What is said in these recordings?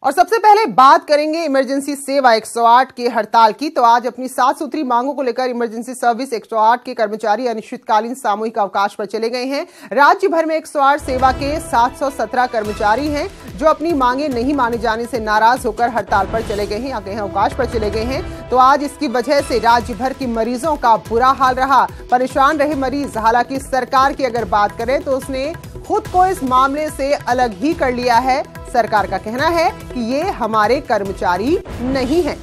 और सबसे पहले बात करेंगे इमरजेंसी सेवा 108 की हड़ताल की। तो आज अपनी 7 सूत्री मांगों को लेकर इमरजेंसी सर्विस 108 के कर्मचारी अनिश्चितकालीन सामूहिक अवकाश पर चले गए हैं। राज्य भर में 108 सेवा के 717 कर्मचारी हैं जो अपनी मांगे नहीं माने जाने से नाराज होकर हड़ताल पर चले गए हैं या कहीं अवकाश पर चले गए हैं। तो आज इसकी वजह से राज्य भर के मरीजों का बुरा हाल रहा, परेशान रहे मरीज। हालांकि सरकार की अगर बात करें तो उसने खुद को इस मामले से अलग ही कर लिया है। सरकार का कहना है कि ये हमारे कर्मचारी नहीं हैं।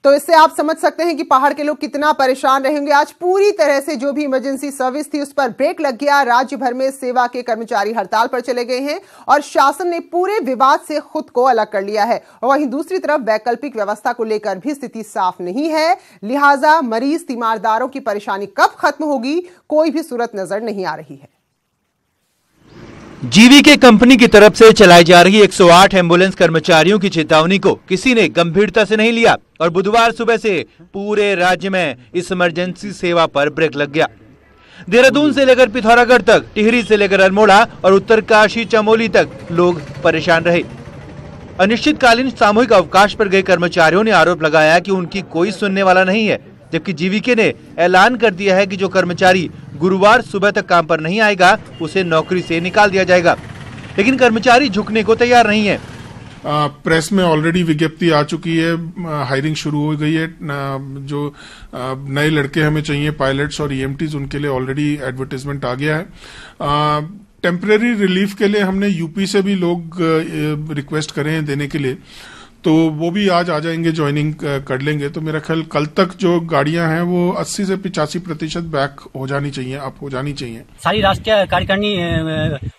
तो इससे आप समझ सकते हैं कि पहाड़ के लोग कितना परेशान रहेंगे। आज पूरी तरह से जो भी इमरजेंसी सर्विस थी उस पर ब्रेक लग गया। राज्य भर में सेवा के कर्मचारी हड़ताल पर चले गए हैं और शासन ने पूरे विवाद से खुद को अलग कर लिया है। और वहीं दूसरी तरफ वैकल्पिक व्यवस्था को लेकर भी स्थिति साफ नहीं है। लिहाजा मरीज तीमारदारों की परेशानी कब खत्म होगी, कोई भी सूरत नजर नहीं आ रही है। जीवीके कंपनी की तरफ से चलाई जा रही 108 एम्बुलेंस कर्मचारियों की चेतावनी को किसी ने गंभीरता से नहीं लिया और बुधवार सुबह से पूरे राज्य में इस इमरजेंसी सेवा पर ब्रेक लग गया। देहरादून से लेकर पिथौरागढ़ तक, टिहरी से लेकर अल्मोड़ा और उत्तरकाशी चमोली तक लोग परेशान रहे। अनिश्चितकालीन सामूहिक अवकाश पर गए कर्मचारियों ने आरोप लगाया कि उनकी कोई सुनने वाला नहीं है, जबकि जीवीके ने ऐलान कर दिया है कि जो कर्मचारी गुरुवार सुबह तक काम पर नहीं आएगा उसे नौकरी से निकाल दिया जाएगा। लेकिन कर्मचारी झुकने को तैयार नहीं है। प्रेस में ऑलरेडी विज्ञप्ति आ चुकी है, हायरिंग शुरू हो गई है। जो नए लड़के हमें चाहिए, पायलट्स और ईएमटीज, उनके लिए ऑलरेडी एडवर्टाइजमेंट आ गया है। टेम्परेरी रिलीफ के लिए हमने यूपी से भी लोग रिक्वेस्ट करे हैं देने के लिए, तो वो भी आज आ जाएंगे, ज्वाइनिंग कर लेंगे। तो मेरा ख्याल कल तक जो गाड़ियां हैं वो 80 से 85% बैक हो जानी चाहिए, अप हो जानी चाहिए। सारी राष्ट्रीय कार्यकारिणी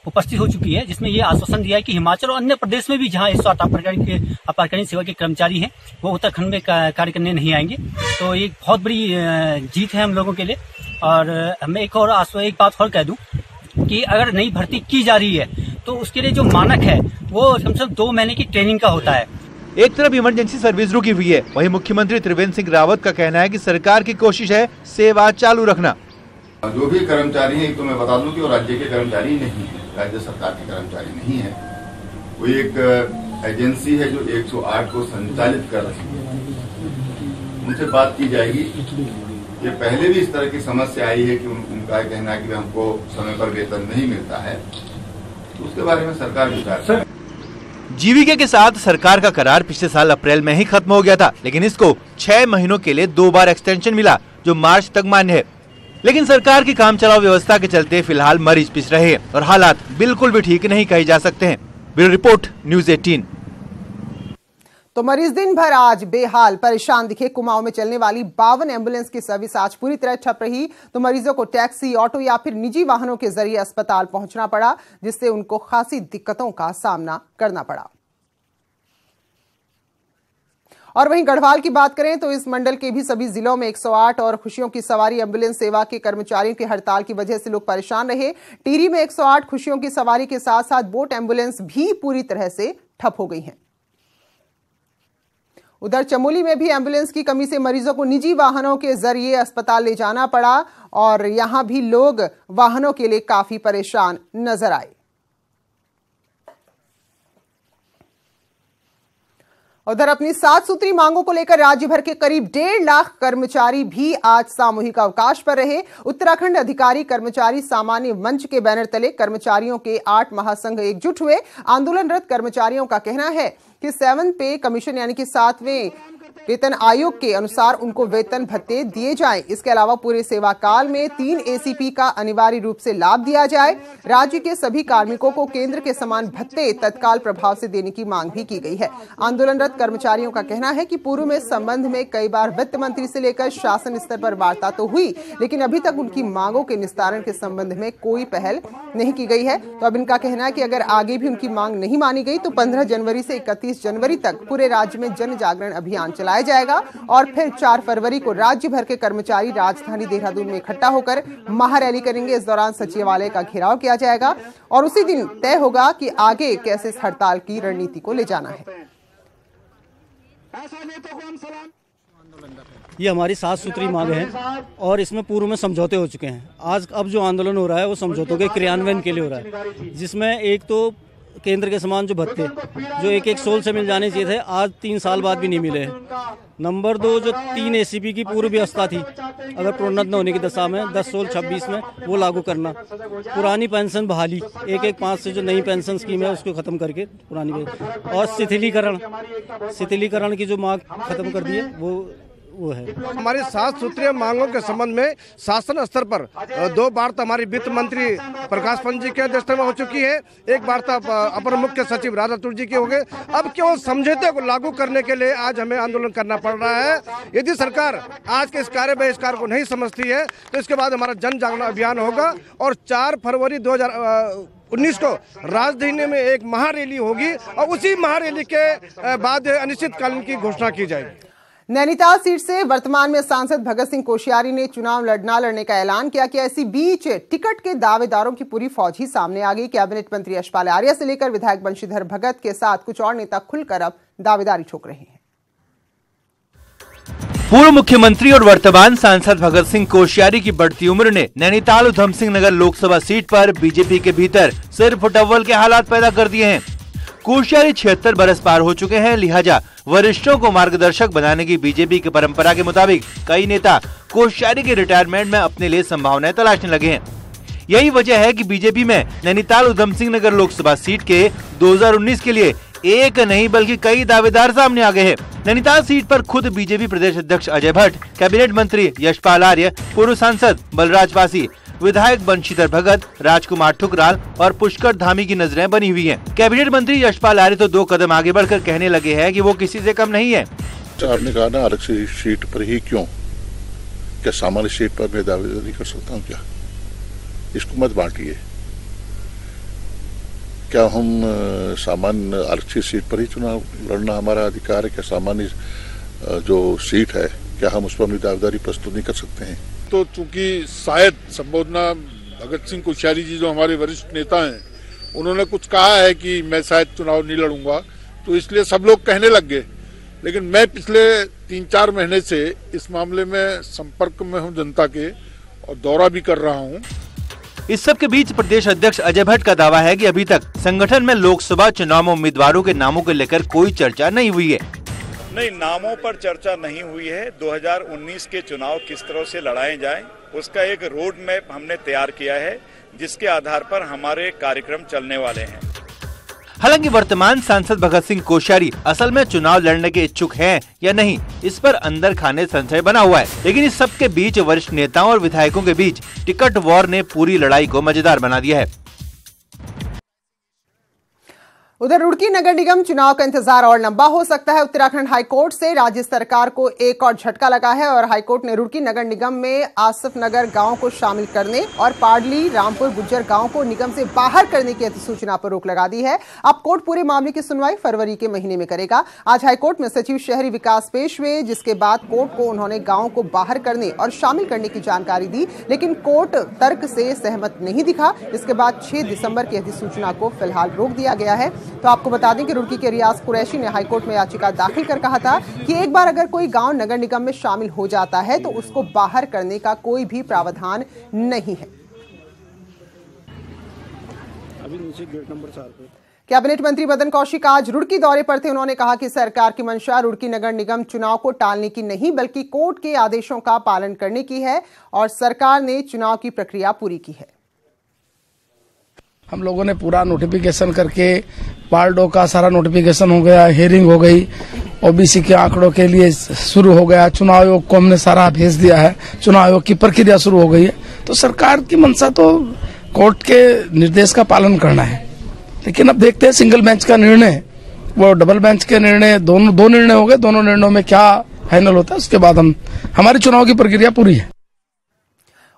उपस्थित हो चुकी है, जिसमें ये आश्वासन दिया है कि हिमाचल और अन्य प्रदेश में भी जहां 108 आपातकालीन सेवा के कर्मचारी हैं वो उत्तराखंड में कार्य करने नहीं आएंगे। तो ये बहुत बड़ी जीत है हम लोगों के लिए। और मैं एक बात और कह दूं कि अगर नई भर्ती की जा रही है तो उसके लिए जो मानक है वो कम से कम 2 महीने की ट्रेनिंग का होता है। एक तरफ इमरजेंसी सर्विस रुकी हुई है, वहीं मुख्यमंत्री त्रिवेंद्र सिंह रावत का कहना है कि सरकार की कोशिश है सेवा चालू रखना। जो भी कर्मचारी हैं, तो मैं बता दूं कि वो राज्य के कर्मचारी नहीं है, राज्य सरकार के कर्मचारी नहीं है। वो एक एजेंसी है जो 108 को संचालित कर रही है। उनसे बात की जाएगी। ये पहले भी इस तरह की समस्या आई है कि उनका कहना है कि हमको समय पर वेतन नहीं मिलता है, तो उसके बारे में सरकार विचार करे। जीवीके के साथ सरकार का करार पिछले साल अप्रैल में ही खत्म हो गया था, लेकिन इसको 6 महीनों के लिए 2 बार एक्सटेंशन मिला जो मार्च तक मान्य है। लेकिन सरकार की काम चलाओ व्यवस्था के चलते फिलहाल मरीज पिस रहे हैं और हालात बिल्कुल भी ठीक नहीं कहे जा सकते हैं। Bureau report, news 18। तो मरीज दिन भर आज बेहाल परेशान दिखे। कुमाऊं में चलने वाली 52 एम्बुलेंस की सर्विस आज पूरी तरह ठप रही। तो मरीजों को टैक्सी, ऑटो या फिर निजी वाहनों के जरिए अस्पताल पहुंचना पड़ा, जिससे उनको खासी दिक्कतों का सामना करना पड़ा। और वहीं गढ़वाल की बात करें तो इस मंडल के भी सभी जिलों में 108 और खुशियों की सवारी एम्बुलेंस सेवा के कर्मचारियों की हड़ताल की वजह से लोग परेशान रहे। टिहरी में 108 खुशियों की सवारी के साथ साथ बोट एम्बुलेंस भी पूरी तरह से ठप हो गई हैं। उधर चमोली में भी एम्बुलेंस की कमी से मरीजों को निजी वाहनों के जरिए अस्पताल ले जाना पड़ा और यहां भी लोग वाहनों के लिए काफी परेशान नजर आए। उधर अपनी 7 सूत्री मांगों को लेकर राज्य भर के करीब 1.5 लाख कर्मचारी भी आज सामूहिक अवकाश पर रहे। उत्तराखंड अधिकारी कर्मचारी सामान्य मंच के बैनर तले कर्मचारियों के 8 महासंघ एकजुट हुए। आंदोलनरत कर्मचारियों का कहना है कि 7 पे कमीशन यानी कि 7वें वेतन आयोग के अनुसार उनको वेतन भत्ते दिए जाएं। इसके अलावा पूरे सेवा काल में 3 एसीपी का अनिवार्य रूप से लाभ दिया जाए। राज्य के सभी कार्मिकों को केंद्र के समान भत्ते तत्काल प्रभाव से देने की मांग भी की गई है। आंदोलनरत कर्मचारियों का कहना है कि पूर्व में संबंध में कई बार वित्त मंत्री से लेकर शासन स्तर पर वार्ता तो हुई, लेकिन अभी तक उनकी मांगों के निस्तारण के संबंध में कोई पहल नहीं की गई है। तो अब इनका कहना है कि अगर आगे भी उनकी मांग नहीं मानी गई तो 15 जनवरी से 31 जनवरी तक पूरे राज्य में जन जागरण अभियान चलाया जाएगा और फिर 4 फरवरी को राज्य भर के कर्मचारी राजधानी देहरादून में इकट्ठा होकर महारैली करेंगे। इस दौरान सचिवालय का घेराव किया जाएगा और उसी दिन तय होगा कि आगे कैसे इस हड़ताल की रणनीति को ले जाना है। ये हमारी 7 सूत्री मांग है और इसमें पूर्व में समझौते हो चुके हैं। आज अब जो आंदोलन हो रहा है वो समझौतों के क्रियान्वयन के लिए हो रहा है, जिसमें एक तो केंद्र के समान जो भत्ते जो एक सोल से मिल जाने चाहिए थे, आज 3 साल बाद भी नहीं मिले हैं। नंबर 2, जो 3 ACP की पूर्व व्यवस्था थी, अगर प्रोन्नत न होने की दशा में 10 सोल 26 में वो लागू करना, पुरानी पेंशन बहाली 1-1-5 से जो नई पेंशन स्कीम है उसको खत्म करके पुरानी, और शिथिलीकरण की जो मांग खत्म कर दी है वो है। हमारी 7 सूत्रीय मांगों के संबंध में शासन स्तर पर 2 वार्ता हमारी वित्त मंत्री प्रकाश पंत जी के अध्यक्षता में हो चुकी है, 1 वार्ता अपर मुख्य सचिव राधा तुर जी की हो गई। अब क्यों समझौते को लागू करने के लिए आज हमें आंदोलन करना पड़ रहा है। यदि सरकार आज के इस कार्य बहिष्कार को नहीं समझती है तो इसके बाद हमारा जन जागरण अभियान होगा और 4 फरवरी 2019 को राजधानी में एक महारैली होगी और उसी महारैली के बाद अनिश्चितकालीन की घोषणा की जाएगी। नैनीताल सीट से वर्तमान में सांसद भगत सिंह कोश्यारी ने चुनाव लड़ने का ऐलान किया कि ऐसी बीच टिकट के दावेदारों की पूरी फौज ही सामने आ गई। कैबिनेट मंत्री यशपाल आर्य से लेकर विधायक बंशीधर भगत के साथ कुछ और नेता खुलकर अब दावेदारी ठोक रहे हैं। पूर्व मुख्यमंत्री और वर्तमान सांसद भगत सिंह कोश्यारी की बढ़ती उम्र ने नैनीताल उधम सिंह नगर लोकसभा सीट पर बीजेपी के भीतर सिर फुटअव्वल के हालात पैदा कर दिए हैं। कोश्यारी 76 बरस पार हो चुके हैं, लिहाजा वरिष्ठों को मार्गदर्शक बनाने की बीजेपी की परंपरा के मुताबिक कई नेता कोश्यारी के रिटायरमेंट में अपने लिए संभावनाएं तलाशने लगे हैं। यही वजह है कि बीजेपी में नैनीताल उधम सिंह नगर लोकसभा सीट के 2019 के लिए एक नहीं बल्कि कई दावेदार सामने आ गए हैं। नैनीताल सीट पर खुद बीजेपी प्रदेश अध्यक्ष अजय भट्ट, कैबिनेट मंत्री यशपाल आर्य, पूर्व सांसद बलराज पासी, विधायक बंशीधर भगत, राजकुमार ठुकराल और पुष्कर धामी की नजरें बनी हुई हैं। कैबिनेट मंत्री यशपाल आर्य तो 2 कदम आगे बढ़कर कहने लगे हैं कि वो किसी से कम नहीं है। आपने कहा ना आरक्षित सीट पर ही क्यों, क्या सामान्य सीट पर मैं दावेदारी कर सकता हूँ क्या? इसको मत बांटिए। क्या हम सामान्य आरक्षित सीट पर ही चुनाव लड़ना हमारा अधिकार है? क्या सामान्य जो सीट है क्या हम उस पर अपनी दावेदारी प्रस्तुत नहीं कर सकते हैं? तो चूंकि शायद संबोधना भगत सिंह कोश्यारी जी जो हमारे वरिष्ठ नेता हैं, उन्होंने कुछ कहा है कि मैं शायद चुनाव नहीं लड़ूंगा, तो इसलिए सब लोग कहने लग गए। लेकिन मैं पिछले 3-4 महीने से इस मामले में संपर्क में हूं जनता के और दौरा भी कर रहा हूं। इस सब के बीच प्रदेश अध्यक्ष अजय भट्ट का दावा है कि अभी तक संगठन में लोकसभा चुनाव में उम्मीदवारों के नामों को लेकर कोई चर्चा नहीं हुई है। नहीं, नामों पर चर्चा नहीं हुई है। 2019 के चुनाव किस तरह से लड़ाए जाएं, उसका एक रोड मैप हमने तैयार किया है, जिसके आधार पर हमारे कार्यक्रम चलने वाले हैं। हालांकि वर्तमान सांसद भगत सिंह कोश्यारी असल में चुनाव लड़ने के इच्छुक हैं या नहीं, इस पर अंदर खाने संशय बना हुआ है। लेकिन इस सब के बीच वरिष्ठ नेताओं और विधायकों के बीच टिकट वॉर ने पूरी लड़ाई को मजेदार बना दिया है। उधर रुड़की नगर निगम चुनाव का इंतजार और लंबा हो सकता है। उत्तराखंड हाईकोर्ट से राज्य सरकार को एक और झटका लगा है और हाईकोर्ट ने रुड़की नगर निगम में आसिफ नगर गांव को शामिल करने और पाडली रामपुर गुज्जर गांव को निगम से बाहर करने की अधिसूचना पर रोक लगा दी है। अब कोर्ट पूरे मामले की सुनवाई फरवरी के महीने में करेगा। आज हाईकोर्ट में सचिव शहरी विकास पेश हुए, जिसके बाद कोर्ट को उन्होंने गाँव को बाहर करने और शामिल करने की जानकारी दी, लेकिन कोर्ट तर्क से सहमत नहीं दिखा। इसके बाद 6 दिसंबर की अधिसूचना को फिलहाल रोक दिया गया है। तो आपको बता दें कि रुड़की के रियाज कुरैशी ने हाईकोर्ट में याचिका दाखिल कर कहा था कि एक बार अगर कोई गांव नगर निगम में शामिल हो जाता है तो उसको बाहर करने का कोई भी प्रावधान नहीं है। अभी नीचे गेट नंबर 4 पे कैबिनेट मंत्री मदन कौशिक आज रुड़की दौरे पर थे। उन्होंने कहा कि सरकार की मंशा रुड़की नगर निगम चुनाव को टालने की नहीं बल्कि कोर्ट के आदेशों का पालन करने की है और सरकार ने चुनाव की प्रक्रिया पूरी की है। हम लोगों ने पूरा नोटिफिकेशन करके वार्डों का सारा नोटिफिकेशन हो गया, हियरिंग हो गई, ओबीसी के आंकड़ों के लिए शुरू हो गया, चुनाव आयोग को हमने सारा भेज दिया है, चुनाव आयोग की प्रक्रिया शुरू हो गई है। तो सरकार की मंशा तो कोर्ट के निर्देश का पालन करना है, लेकिन अब देखते हैं सिंगल बेंच का निर्णय, वो डबल बेंच के निर्णय, दो निर्णय हो गए, दोनों निर्णयों में क्या फाइनल होता है उसके बाद हमारी चुनाव की प्रक्रिया पूरी है।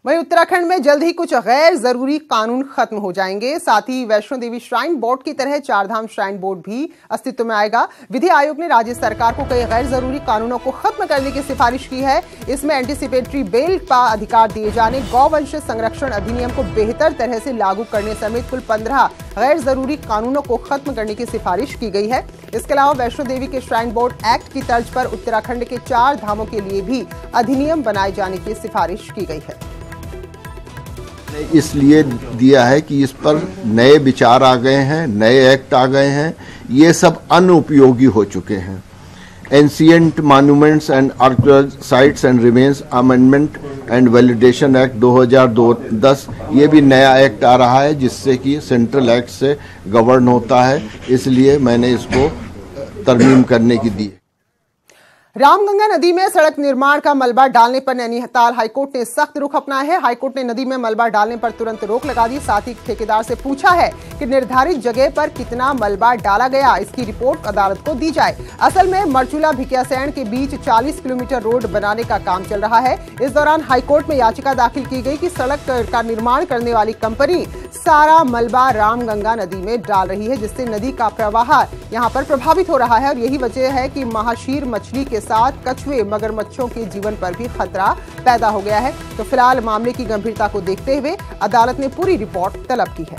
वहीं उत्तराखंड में जल्द ही कुछ गैर जरूरी कानून खत्म हो जाएंगे। साथ ही वैष्णो देवी श्राइन बोर्ड की तरह चारधाम श्राइन बोर्ड भी अस्तित्व में आएगा। विधि आयोग ने राज्य सरकार को कई गैर जरूरी कानूनों को खत्म करने की सिफारिश की है। इसमें एंटीसिपेटरी बेल का अधिकार दिए जाने, गौवंश संरक्षण अधिनियम को बेहतर तरह से लागू करने समेत कुल 15 गैर जरूरी कानूनों को खत्म करने की सिफारिश की गई है। इसके अलावा वैष्णो देवी के श्राइन बोर्ड एक्ट की तर्ज पर उत्तराखंड के 4 धामों के लिए भी अधिनियम बनाए जाने की सिफारिश की गई है। इसलिए दिया है कि इस पर नए विचार आ गए हैं, नए एक्ट आ गए हैं, ये सब अनुपयोगी हो चुके हैं। Ancient monuments and archaeological sites and remains amendment and validation act 2010 ये भी नया एक्ट आ रहा है जिससे कि सेंट्रल एक्ट से गवर्न होता है, इसलिए मैंने इसको तरमीम करने की दी। रामगंगा नदी में सड़क निर्माण का मलबा डालने पर नैनीताल हाईकोर्ट ने सख्त रुख अपनाया है। हाईकोर्ट ने नदी में मलबा डालने पर तुरंत रोक लगा दी। साथ ही ठेकेदार से पूछा है कि निर्धारित जगह पर कितना मलबा डाला गया, इसकी रिपोर्ट अदालत को दी जाए। असल में मरचूला भिकियासैंण के बीच 40 किलोमीटर रोड बनाने का काम चल रहा है। इस दौरान हाईकोर्ट में याचिका दाखिल की गई कि सड़क का निर्माण करने वाली कंपनी सारा मलबा रामगंगा नदी में डाल रही है, जिससे नदी का प्रवाह यहाँ पर प्रभावित हो रहा है। और यही वजह है कि महाशीर मछली के साथ कछुए, मगरमच्छों के जीवन पर भी खतरा पैदा हो गया है। तो फिलहाल मामले की गंभीरता को देखते हुए अदालत ने पूरी रिपोर्ट तलब की है।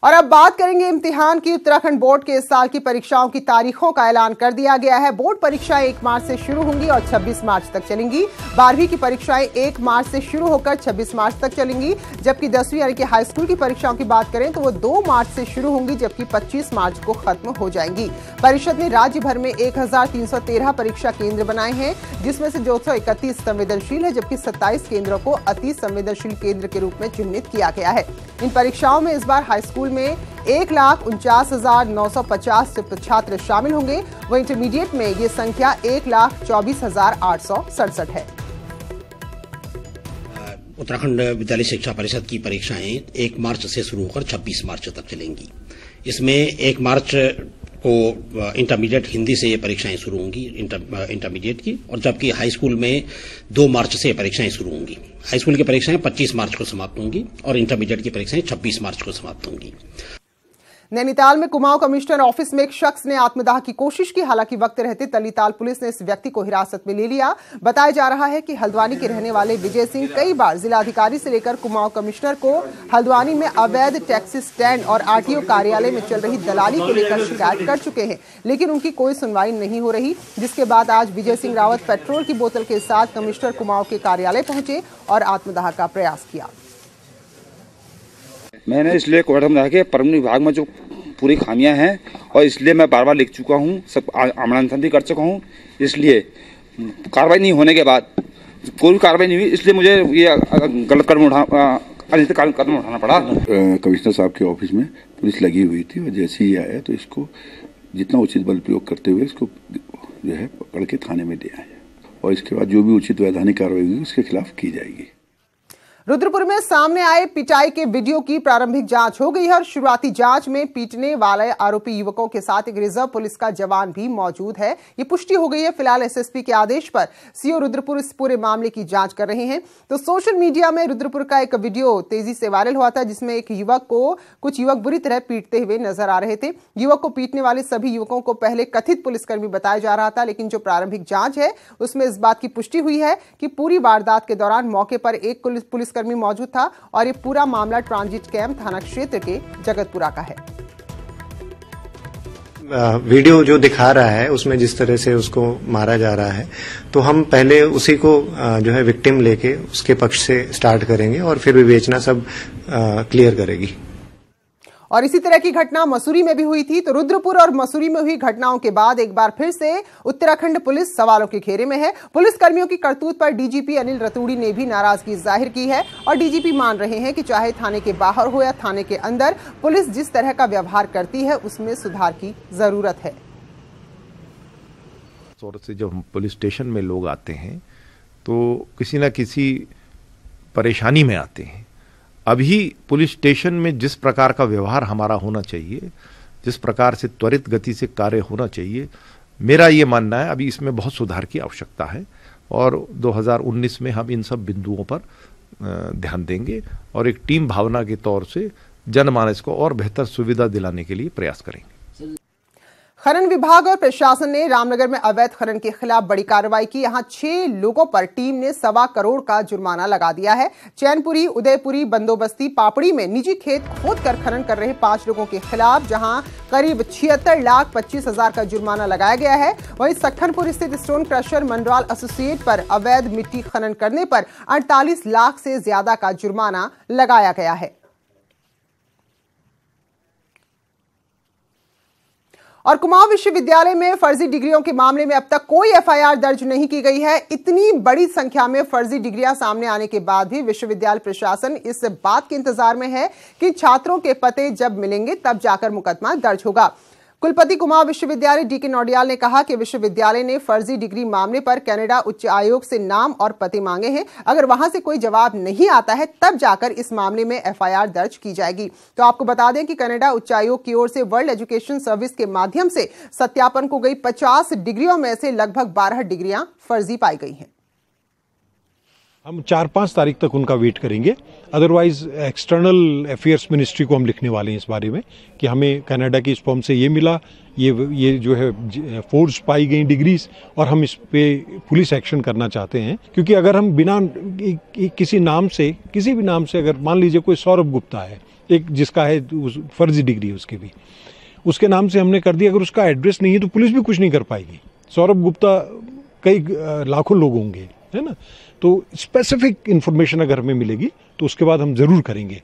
और अब बात करेंगे इम्तिहान की। उत्तराखंड बोर्ड के इस साल की परीक्षाओं की तारीखों का ऐलान कर दिया गया है। बोर्ड परीक्षाएं 1 मार्च से शुरू होंगी और 26 मार्च तक चलेंगी। 12वीं की परीक्षाएं 1 मार्च से शुरू होकर 26 मार्च तक चलेंगी, जबकि 10वीं यानी कि हाई स्कूल की परीक्षाओं की बात करें तो वो 2 मार्च से शुरू होंगी, जबकि 25 मार्च को खत्म हो जाएंगी। परिषद ने राज्य भर में 1313 परीक्षा केंद्र बनाए हैं, जिसमें से 231 संवेदनशील है, जबकि 27 केंद्रों को अति संवेदनशील केंद्र के रूप में चिन्हित किया गया है। इन परीक्षाओं में इस बार हाई स्कूल में 1,49,950 छात्र शामिल होंगे। वहीं इंटरमीडिएट में ये संख्या 1,24,867 है। उत्तराखंड विद्यालय शिक्षा परिषद की परीक्षाएं 1 मार्च से शुरू होकर 26 मार्च तक चलेंगी। इसमें 1 मार्च को इंटरमीडिएट हिंदी से ये परीक्षाएं शुरू होंगी इंटरमीडिएट की, और जबकि हाई स्कूल में 2 मार्च से परीक्षाएं शुरू होंगी। हाई स्कूल की परीक्षाएं 25 मार्च को समाप्त होंगी और इंटरमीडिएट की परीक्षाएं 26 मार्च को समाप्त होंगी। नैनीताल में कुमाऊं कमिश्नर ऑफिस में एक शख्स ने आत्मदाह की कोशिश की। हालांकि वक्त रहते तलीताल पुलिस ने इस व्यक्ति को हिरासत में ले लिया। बताया जा रहा है कि हल्द्वानी के रहने वाले विजय सिंह कई बार जिलाधिकारी से लेकर कुमाऊं कमिश्नर को हल्द्वानी में अवैध टैक्सी स्टैंड और आरटीओ कार्यालय में चल रही दलाली को लेकर शिकायत कर चुके हैं, लेकिन उनकी कोई सुनवाई नहीं हो रही। जिसके बाद आज विजय सिंह रावत पेट्रोल की बोतल के साथ कमिश्नर कुमाऊं के कार्यालय पहुंचे और आत्मदाह का प्रयास किया। मैंने इसलिए कोर्ट में जाके परम विभाग में जो पूरी खामियां हैं और इसलिए मैं बार बार लिख चुका हूं, सब आमंत्रण भी कर चुका हूं। इसलिए कार्रवाई नहीं होने के बाद कोई कार्रवाई नहीं हुई, इसलिए मुझे ये गलत कदम उठाना पड़ा। कमिश्नर साहब के ऑफिस में पुलिस लगी हुई थी और जैसे ही आया तो इसको जितना उचित बल प्रयोग करते हुए इसको जो है पकड़ के थाने में ले आए और इसके बाद जो भी उचित वैधानिक कार्रवाई होगी उसके खिलाफ की जाएगी। रुद्रपुर में सामने आए पिटाई के वीडियो की प्रारंभिक जांच हो गई है और शुरुआती जांच में पीटने वाले आरोपी युवकों के साथ एक रिजर्व पुलिस का जवान भी मौजूद है, ये पुष्टि हो गई है। फिलहाल एसएसपी के आदेश पर सीओ रुद्रपुर इस पूरे मामले की जांच कर रहे हैं। तो सोशल मीडिया में रुद्रपुर का एक वीडियो तेजी से वायरल हुआ था, जिसमें एक युवक को कुछ युवक बुरी तरह पीटते हुए नजर आ रहे थे। युवक को पीटने वाले सभी युवकों को पहले कथित पुलिसकर्मी बताया जा रहा था, लेकिन जो प्रारंभिक जांच है उसमें इस बात की पुष्टि हुई है कि पूरी वारदात के दौरान मौके पर एक पुलिसकर्मी मौजूद था और ये पूरा मामला ट्रांजिट कैंप थाना क्षेत्र के जगतपुरा का है। वीडियो जो दिखा रहा है उसमें जिस तरह से उसको मारा जा रहा है, तो हम पहले उसी को जो है विक्टिम लेके उसके पक्ष से स्टार्ट करेंगे और फिर विवेचना सब क्लियर करेगी। और इसी तरह की घटना मसूरी में भी हुई थी। तो रुद्रपुर और मसूरी में हुई घटनाओं के बाद एक बार फिर से उत्तराखंड पुलिस सवालों के घेरे में है। पुलिस कर्मियों की करतूत पर डीजीपी अनिल रतूड़ी ने भी नाराजगी जाहिर की है और डीजीपी मान रहे हैं कि चाहे थाने के बाहर हो या थाने के अंदर, पुलिस जिस तरह का व्यवहार करती है उसमें सुधार की जरूरत है। से जब पुलिस स्टेशन में लोग आते हैं तो किसी न किसी परेशानी में आते हैं। अभी पुलिस स्टेशन में जिस प्रकार का व्यवहार हमारा होना चाहिए, जिस प्रकार से त्वरित गति से कार्य होना चाहिए, मेरा ये मानना है अभी इसमें बहुत सुधार की आवश्यकता है। और 2019 में हम इन सब बिंदुओं पर ध्यान देंगे और एक टीम भावना के तौर से जनमानस को और बेहतर सुविधा दिलाने के लिए प्रयास करेंगे। खनन विभाग और प्रशासन ने रामनगर में अवैध खनन के खिलाफ बड़ी कार्रवाई की। यहां 6 लोगों पर टीम ने 1.25 करोड़ का जुर्माना लगा दिया है। चैनपुरी, उदयपुरी, बंदोबस्ती, पापड़ी में निजी खेत खोदकर खनन कर रहे 5 लोगों के खिलाफ जहां करीब 76,25,000 का जुर्माना लगाया गया है। वहीं सखनपुर स्थित स्टोन क्रशर मनराल एसोसिएट पर अवैध मिट्टी खनन करने पर 48 लाख से ज्यादा का जुर्माना लगाया गया है। और कुमाऊं विश्वविद्यालय में फर्जी डिग्रियों के मामले में अब तक कोई एफआईआर दर्ज नहीं की गई है। इतनी बड़ी संख्या में फर्जी डिग्रियां सामने आने के बाद भी विश्वविद्यालय प्रशासन इस बात के इंतजार में है कि छात्रों के पते जब मिलेंगे तब जाकर मुकदमा दर्ज होगा। कुलपति कुमाऊं विश्वविद्यालय डीके नौडियाल ने कहा कि विश्वविद्यालय ने फर्जी डिग्री मामले पर कनाडा उच्च आयोग से नाम और पते मांगे हैं। अगर वहां से कोई जवाब नहीं आता है तब जाकर इस मामले में एफआईआर दर्ज की जाएगी। तो आपको बता दें कि कनाडा उच्च आयोग की ओर से वर्ल्ड एजुकेशन सर्विस के माध्यम से सत्यापन को गई 50 डिग्रियों में से लगभग 12 डिग्रियां फर्जी पाई गई हैं। हम 4-5 तारीख तक उनका वेट करेंगे। अदरवाइज एक्सटर्नल अफेयर्स मिनिस्ट्री को हम लिखने वाले हैं इस बारे में कि हमें कनाडा की इस फॉर्म से ये मिला, ये जो है फोर्स पाई गई डिग्रीज, और हम इस पे पुलिस एक्शन करना चाहते हैं। क्योंकि अगर हम बिना किसी नाम से, किसी भी नाम से, अगर मान लीजिए कोई सौरभ गुप्ता है, एक जिसका है फर्जी डिग्री उसकी भी, उसके नाम से हमने कर दिया, अगर उसका एड्रेस नहीं है तो पुलिस भी कुछ नहीं कर पाएगी। सौरभ गुप्ता कई लाखों लोग होंगे, है ना। तो स्पेसिफिक इंफॉर्मेशन अगर हमें मिलेगी तो उसके बाद हम जरूर करेंगे।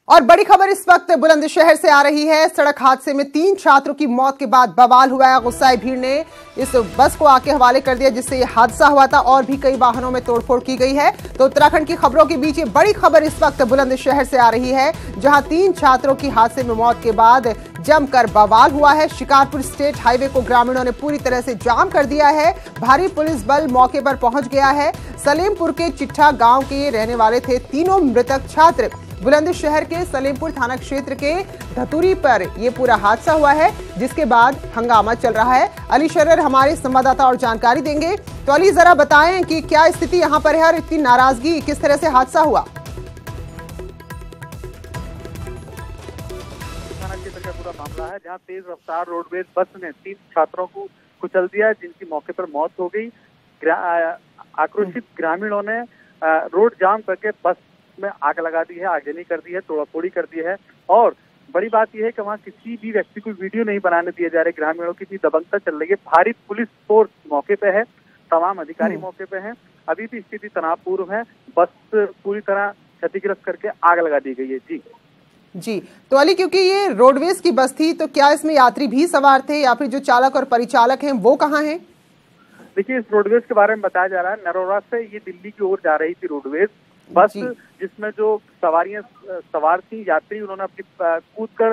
और बड़ी खबर इस वक्त बुलंदशहर से आ रही है। सड़क हादसे में 3 छात्रों की मौत के बाद बवाल हुआ है। गुस्साए भीड़ ने इस बस को आके हवाले कर दिया जिससे यह हादसा हुआ था और भी कई वाहनों में तोड़फोड़ की गई है। तो उत्तराखंड की खबरों के बीच ये बड़ी खबर इस वक्त बुलंदशहर से आ रही है, जहां 3 छात्रों की हादसे में मौत के बाद जमकर बवाल हुआ है। शिकारपुर स्टेट हाईवे को ग्रामीणों ने पूरी तरह से जाम कर दिया है। भारी पुलिस बल मौके पर पहुंच गया है। सलेमपुर के चिट्ठा गांव के रहने वाले थे तीनों मृतक छात्र। बुलंदशहर के सलेमपुर थाना क्षेत्र के धतुरी पर यह पूरा हादसा हुआ है, जिसके बाद हंगामा चल रहा है। अली शर्र हमारे संवाददाता और जानकारी देंगे। तो अली, जरा बताएं कि क्या स्थिति यहां पर है और इतनी नाराजगी, किस तरह से हादसा हुआ? थाना क्षेत्र का पूरा मामला है जहां तेज रफ्तार रोडवेज बस ने 3 छात्रों को कुचल दिया, जिनकी मौके पर मौत हो गई। आक्रोशित ग्रामीणों ने रोड जाम करके बस में आग लगा दी है, आगजनी कर दी है, तोड़ाफोड़ी कर दी है। और बड़ी बात यह है कि वहाँ किसी भी व्यक्ति को वीडियो नहीं बनाने दिए जा रहे। ग्रामीणों की दबंगता चल रही है। भारी पुलिस फोर्स मौके पे है, तमाम अधिकारी मौके पे हैं। अभी भी स्थिति तनावपूर्ण है। बस पूरी तरह क्षतिग्रस्त करके आग लगा दी गई है। जी तो अली, क्योंकि ये रोडवेज की बस थी तो क्या इसमें यात्री भी सवार थे या फिर जो चालक और परिचालक हैं वो कहाँ हैं? देखिए, इस रोडवेज के बारे में बताया जा रहा है, नरोरा से ये दिल्ली की ओर जा रही थी रोडवेज बस, जिसमें जो सवारियां सवार थी, यात्री, उन्होंने अपनी कूदकर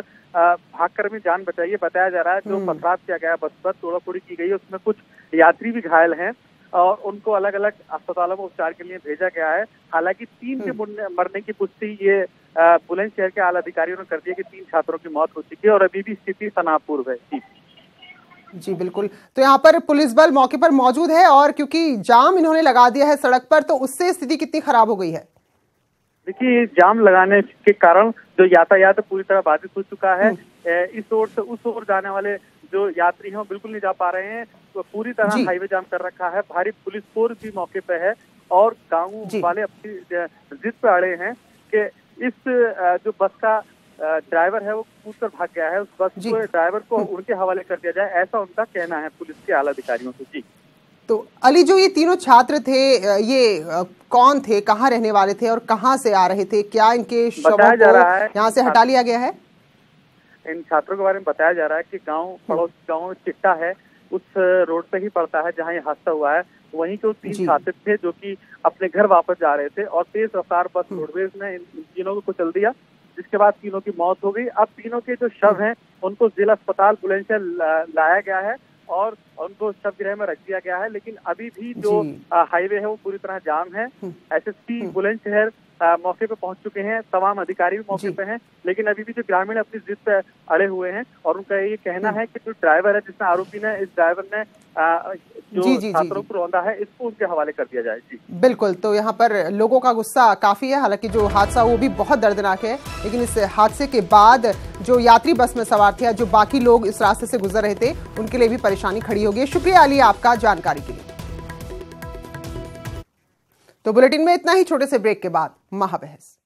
भागकर भी जान बचाई है। बताया जा रहा है जो पथराव किया गया बस पर, तोड़ाफोड़ी की गई, उसमें कुछ यात्री भी घायल हैं और उनको अलग अलग अस्पतालों में उपचार के लिए भेजा गया है। हालांकि 3 के मरने की पुष्टि ये बुलंदशहर के आला अधिकारियों ने कर दिया कि 3 छात्रों की मौत हो चुकी है और अभी भी स्थिति तनावपूर्ण है। जी बिल्कुल। तो यहाँ पर पुलिस बल मौके पर मौजूद है और क्योंकि जाम इन्होंने लगा दिया है सड़क पर, तो उससे स्थिति कितनी खराब हो गई है? देखिए, जाम लगाने के कारण जो यातायात पूरी तरह बाधित हो चुका है। इस ओर से उस ओर जाने वाले जो यात्री हैं वो बिल्कुल नहीं जा पा रहे हैं। तो पूरी तरह हाईवे जाम कर रखा है। भारी पुलिस फोर्स भी मौके पे है और गाँव वाले अपनी जिद पे अड़े हैं कि इस जो बस का ड्राइवर है वो कूदकर भाग गया है, उस बस को ड्राइवर को उनके हवाले कर दिया जाए, ऐसा उनका कहना है पुलिस के आला अधिकारियों से। जी तो अली, जो ये तीनों छात्र थे ये कौन थे, कहाँ रहने वाले थे और कहाँ से आ रहे थे? क्या इनके शवों को यहाँ से हटा लिया गया है? इन छात्रों के बारे में बताया जा रहा है कि गांव पड़ोस गांव में चिट्टा है, उस रोड पे ही पड़ता है जहां ये हादसा हुआ है। वहीं के 3 छात्र थे जो कि अपने घर वापस जा रहे थे और तेज रफ्तार बस रोडवेज ने इन तीनों को कुचल दिया, जिसके बाद तीनों की मौत हो गई। अब तीनों के जो शव हैं उनको जिला अस्पताल बुलंदशहर लाया गया है और उनको शव गृह में रख दिया गया है। लेकिन अभी भी जो हाईवे है वो पूरी तरह जाम है। एसएसपी बुलंदशहर मौके पे पहुंच चुके हैं, तमाम अधिकारी भी मौके पे हैं, लेकिन अभी भी जो ग्रामीण अपनी जिद पे अड़े हुए हैं और उनका ये कहना है कि जो ड्राइवर है, जिसमें आरोपी ने इस ड्राइवर ने जो छात्रों को रौंदा है इसको उनके हवाले कर दिया जाए। जी बिल्कुल, तो यहाँ पर लोगों का गुस्सा काफी है। हालांकि जो हादसा वो भी बहुत दर्दनाक है, लेकिन इस हादसे के बाद जो यात्री बस में सवार थे, जो बाकी लोग इस रास्ते से गुजर रहे थे, उनके लिए भी परेशानी खड़ी होगी। शुक्रिया अली आपका जानकारी के लिए। तो बुलेटिन में इतना ही। छोटे से ब्रेक के बाद महाबहस।